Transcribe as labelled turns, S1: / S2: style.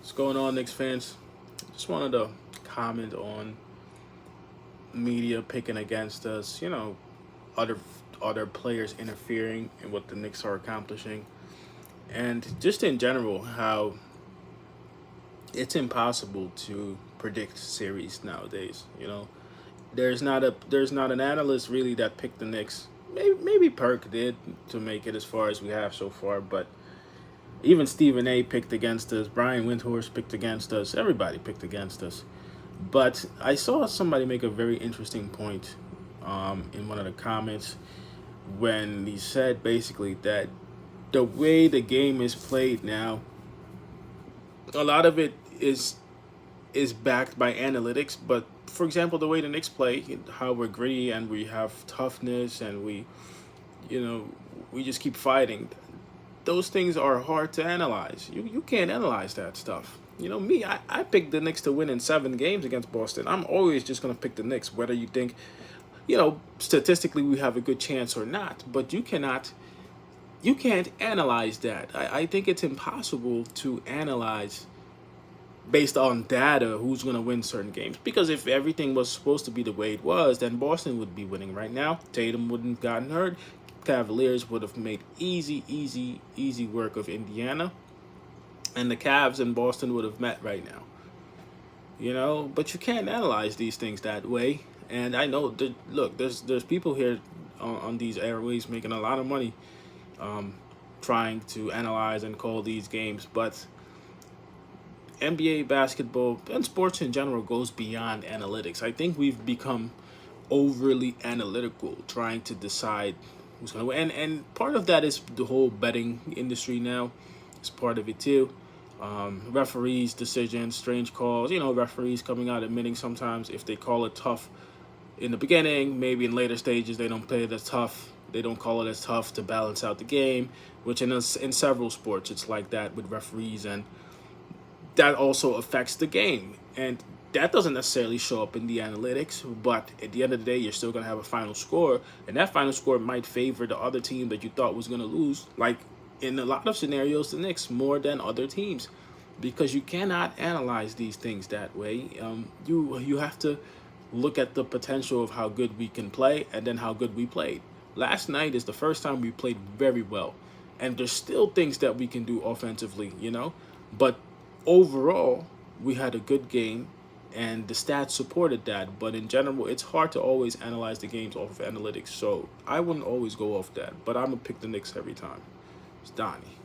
S1: What's going on, Knicks fans? Just wanted to comment on media picking against us. Other other players interfering in what the Knicks are accomplishing, and just in general, how it's impossible to predict series nowadays. There's not an analyst really that picked the Knicks. Maybe Perk did to make it as far as we have so far, but even Stephen A. picked against us. Brian Windhorst picked against us. Everybody picked against us. But I saw somebody make a very interesting point in one of the comments when he said basically that the way the game is played now, a lot of it is backed by analytics. But for example, the way the Knicks play, how we're gritty and we have toughness and you know, we just keep fighting. Those things are hard to analyze. You can't analyze that stuff. Me, I picked the Knicks to win in 7 games against Boston. I'm always just gonna pick the Knicks, whether you think, statistically we have a good chance or not. But you can't analyze that. I think it's impossible to analyze based on data who's going to win certain games. Because if everything was supposed to be the way it was, then Boston would be winning right now. Tatum wouldn't have gotten hurt. Cavaliers would have made easy work of Indiana. And the Cavs and Boston would have met right now. But you can't analyze these things that way. And I know, look, there's people here on these airways making a lot of money trying to analyze and call these games. But NBA basketball and sports in general goes beyond analytics. I think we've become overly analytical, trying to decide who's going to win. And part of that is the whole betting industry now. It's part of it too. Referees' decisions, strange calls. Referees coming out admitting sometimes if they call it tough in the beginning, maybe in later stages they don't play it as tough. They don't call it as tough to balance out the game, which in several sports it's like that with referees, and that also affects the game. And that doesn't necessarily show up in the analytics, but at the end of the day, you're still going to have a final score, and that final score might favor the other team that you thought was going to lose, like in a lot of scenarios, the Knicks, more than other teams, because you cannot analyze these things that way. You have to look at the potential of how good we can play and then how good we played. Last night is the first time we played very well, and there's still things that we can do offensively, but overall, we had a good game, and the stats supported that. But in general, it's hard to always analyze the games off of analytics. So I wouldn't always go off that. But I'm going to pick the Knicks every time. It's Donnie.